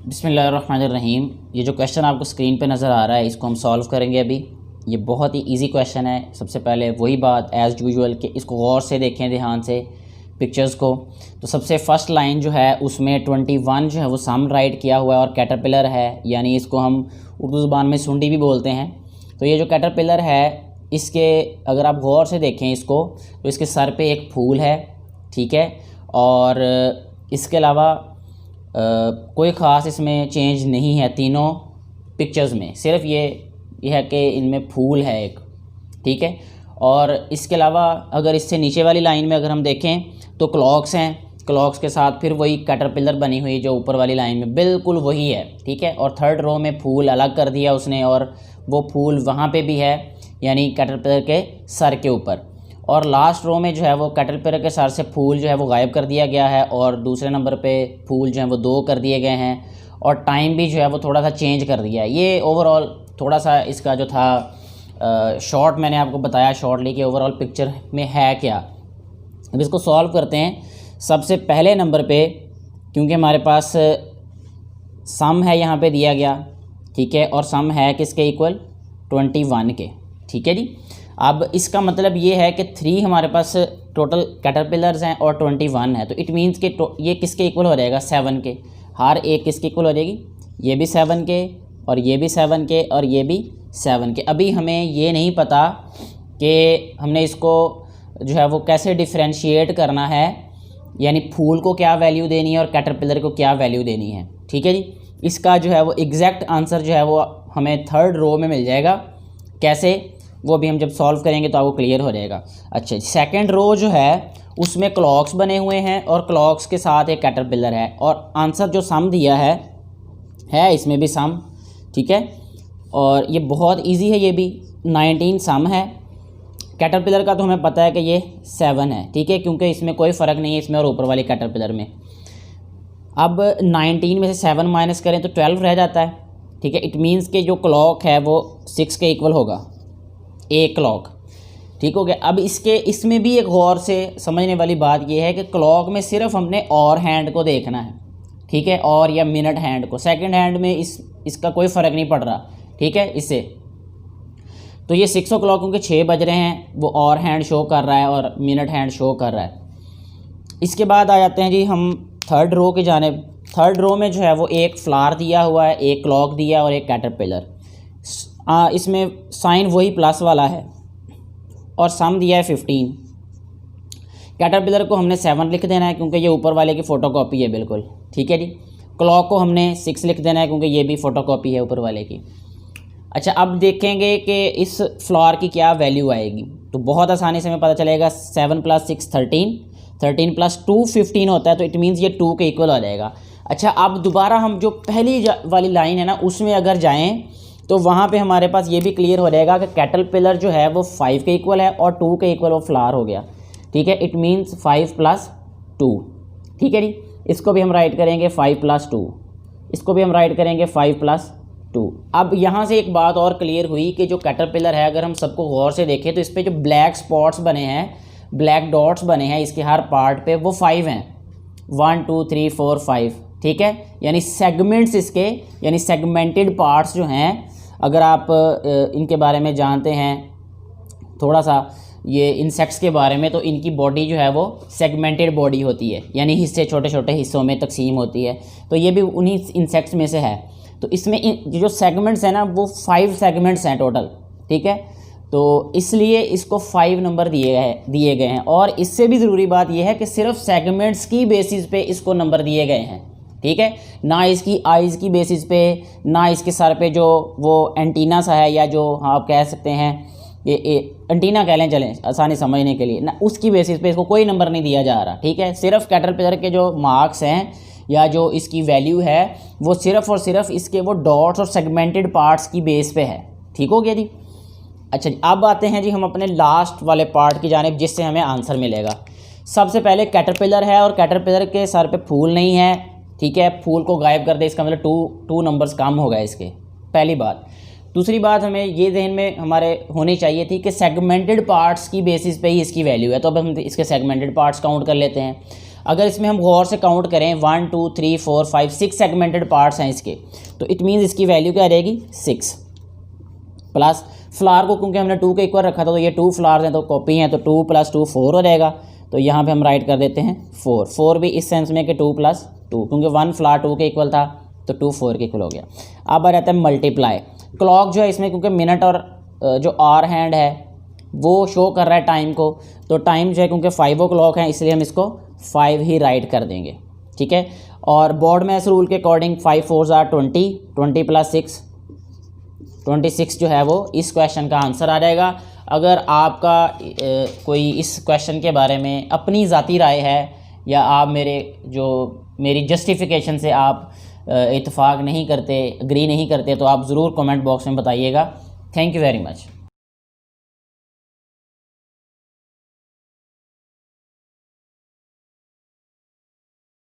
बिस्मिल्लाहिर्रहमानिर्रहीम। ये जो क्वेश्चन आपको स्क्रीन पे नज़र आ रहा है इसको हम सॉल्व करेंगे अभी। ये बहुत ही इजी क्वेश्चन है। सबसे पहले वही बात एज़ यूजुअल कि इसको गौर से देखें, ध्यान से पिक्चर्स को। तो सबसे फर्स्ट लाइन जो है उसमें 21 जो है वो सम राइट किया हुआ है और कैटरपिलर है, यानी इसको हम उर्दू ज़ुबान में सुंडी भी बोलते हैं। तो ये जो कैटरपिलर है इसके अगर आप गौर से देखें इसको तो इसके सर पे एक फूल है, ठीक है। और इसके अलावा कोई ख़ास इसमें चेंज नहीं है तीनों पिक्चर्स में, सिर्फ ये है कि इनमें फूल है एक, ठीक है। और इसके अलावा अगर इससे नीचे वाली लाइन में अगर हम देखें तो क्लॉक्स हैं, क्लॉक्स के साथ फिर वही कैटरपिलर बनी हुई जो ऊपर वाली लाइन में बिल्कुल वही है, ठीक है। और थर्ड रो में फूल अलग कर दिया उसने और वो फूल वहाँ पे भी है, यानी कैटरपिलर के सर के ऊपर। और लास्ट रो में जो है वो कैटरपिलर के सर से फूल जो है वो गायब कर दिया गया है और दूसरे नंबर पे फूल जो है वो 2 कर दिए गए हैं और टाइम भी जो है वो थोड़ा सा चेंज कर दिया है। ये ओवरऑल थोड़ा सा इसका जो था शॉर्ट मैंने आपको बताया शॉर्टली कि ओवरऑल पिक्चर में है क्या। अब इसको सॉल्व करते हैं। सबसे पहले नंबर पे क्योंकि हमारे पास सम है यहाँ पे दिया गया, ठीक है, और सम है किसके इक्वल 21 के, ठीक है जी। अब इसका मतलब ये है कि 3 हमारे पास टोटल कैटरपिलर्स हैं और 21 है, तो इट मीन्स कि ये किसके इक्वल हो जाएगा 7 के। हर एक किसके इक्वल हो जाएगी, ये भी 7 के और ये भी 7 के और ये भी 7 के। अभी हमें ये नहीं पता कि हमने इसको जो है वो कैसे डिफ्रेंशिएट करना है, यानी फूल को क्या वैल्यू देनी है और कैटरपिलर को क्या वैल्यू देनी है, ठीक है जी। इसका जो है वो एग्जैक्ट आंसर जो है वो हमें थर्ड रो में मिल जाएगा। कैसे, वो भी हम जब सॉल्व करेंगे तो आपको क्लियर हो जाएगा। अच्छा, सेकंड रो जो है उसमें क्लॉक्स बने हुए हैं और क्लॉक्स के साथ एक कैटरपिलर है और आंसर जो सम दिया है इसमें भी सम, ठीक है। और ये बहुत इजी है, ये भी 19 सम है। कैटरपिलर का तो हमें पता है कि ये 7 है, ठीक है, क्योंकि इसमें कोई फ़र्क नहीं है इसमें और ऊपर वाले कैटरपिलर में। अब 19 में से 7 माइनस करें तो 12 रह जाता है, ठीक है। इट मीन्स कि जो क्लॉक है वो 6 के इक्वल होगा, एक क्लॉक, ठीक हो गया। अब इसमें भी एक गौर से समझने वाली बात यह है कि क्लॉक में सिर्फ हमने और हैंड को देखना है, ठीक है, और या मिनट हैंड को। सेकंड हैंड में इसका कोई फ़र्क नहीं पड़ रहा, ठीक है। इससे तो ये 6 o'clock क्योंकि 6 बज रहे हैं वो और हैंड शो कर रहा है और मिनट हैंड शो कर रहा है। इसके बाद आ जाते हैं जी हम थर्ड रो की जानिब। थर्ड रो में जो है वो एक फ्लावर दिया हुआ है, एक क्लॉक दिया और एक कैटरपिलर। इसमें साइन वही प्लस वाला है और सम दिया है 15। कैटरपिलर को हमने 7 लिख देना है क्योंकि ये ऊपर वाले की फ़ोटोकॉपी है बिल्कुल, ठीक है जी। क्लॉक को हमने 6 लिख देना है क्योंकि ये भी फ़ोटोकॉपी है ऊपर वाले की। अच्छा, अब देखेंगे कि इस फ्लावर की क्या वैल्यू आएगी, तो बहुत आसानी से हमें पता चलेगा। 7 + 6 13, 13 + 2 15 होता है, तो इट मीन्स ये 2 के इक्वल आ जाएगा। अच्छा, अब दोबारा हम जो पहली वाली लाइन है ना उसमें अगर जाएँ तो वहाँ पे हमारे पास ये भी क्लियर हो जाएगा कि कैटरपिलर जो है वो 5 के इक्वल है और 2 के इक्वल वो फ्लावर हो गया, ठीक है। इट मीन्स 5 + 2, ठीक है जी। इसको भी हम राइट करेंगे 5 + 2, इसको भी हम राइट करेंगे 5 + 2। अब यहाँ से एक बात और क्लियर हुई कि जो कैटरपिलर है अगर हम सबको गौर से देखें तो इस पर जो ब्लैक स्पॉट्स बने हैं, ब्लैक डॉट्स बने हैं इसके हर पार्ट पे, वो 5 हैं। 1 2 3 4 5, ठीक है। यानी सेगमेंट्स इसके, यानी सेगमेंटेड पार्ट्स जो हैं, अगर आप इनके बारे में जानते हैं थोड़ा सा ये इंसेक्ट्स के बारे में, तो इनकी बॉडी जो है वो सेगमेंटेड बॉडी होती है, यानी हिस्से छोटे छोटे हिस्सों में तकसीम होती है। तो ये भी उन्हीं इंसेक्ट्स में से है। तो इसमें जो सेगमेंट्स हैं ना वो 5 सेगमेंट्स हैं टोटल, ठीक है। तो इसलिए इसको 5 नंबर दिए गए हैं। और इससे भी ज़रूरी बात यह है कि सिर्फ सेगमेंट्स की बेसिस पे इसको नंबर दिए गए हैं, ठीक है, ना इसकी आइज़ की बेसिस पे, ना इसके सर पे जो वो एंटीना सा है, या जो आप कह सकते हैं ये एंटीना कह लें, चलें आसानी समझने के लिए, ना उसकी बेसिस पे इसको कोई नंबर नहीं दिया जा रहा, ठीक है। सिर्फ कैटरपिलर के जो मार्क्स हैं या जो इसकी वैल्यू है वो सिर्फ और सिर्फ इसके वो डॉट्स और सेगमेंटेड पार्ट्स की बेस पे है, ठीक हो गया जी। अच्छा जी, अब आते हैं जी हम अपने लास्ट वाले पार्ट की जानिब जिससे हमें आंसर मिलेगा। सबसे पहले कैटरपिलर है और कैटरपिलर के सर पे फूल नहीं है, ठीक है। फूल को गायब कर दे, इसका मतलब 2 नंबर्स कम हो गए इसके, पहली बात। दूसरी बात हमें ये जहन में हमारे होनी चाहिए थी कि सेगमेंटेड पार्ट्स की बेसिस पे ही इसकी वैल्यू है, तो अब हम इसके सेगमेंटेड पार्ट्स काउंट कर लेते हैं। अगर इसमें हम गौर से काउंट करें 1 2 3 4 5 6 सेगमेंटेड पार्ट्स हैं इसके, तो इट मीन्स इसकी वैल्यू क्या रहेगी 6 प्लस फ्लावर को क्योंकि हमने 2 के इक्वल रखा था तो ये 2 फ्लावर्स हैं तो कॉपी हैं, तो 2 + 2 4 हो जाएगा। तो यहाँ पे हम राइट कर देते हैं 4 भी इस सेंस में कि 2 + 2, क्योंकि 1 फ्लावर 2 के इक्वल था तो 2 4 के इक्वल हो गया। अब आ जाता है मल्टीप्लाई। क्लॉक जो है इसमें क्योंकि मिनट और जो आवर हैंड है वो शो कर रहा है टाइम को, तो टाइम जो है क्योंकि 5 o'clock है इसलिए हम इसको 5 ही राइट कर देंगे, ठीक है। और बोर्ड मैथ्स रूल के अकॉर्डिंग 5 4s are 20, 20 + 6 26 जो है वो इस क्वेश्चन का आंसर आ जाएगा। अगर आपका कोई इस क्वेश्चन के बारे में अपनी ज़ाती राय है या आप मेरी जस्टिफिकेशन से आप इत्तेफाक नहीं करते, एग्री नहीं करते, तो आप ज़रूर कमेंट बॉक्स में बताइएगा। Thank you very much.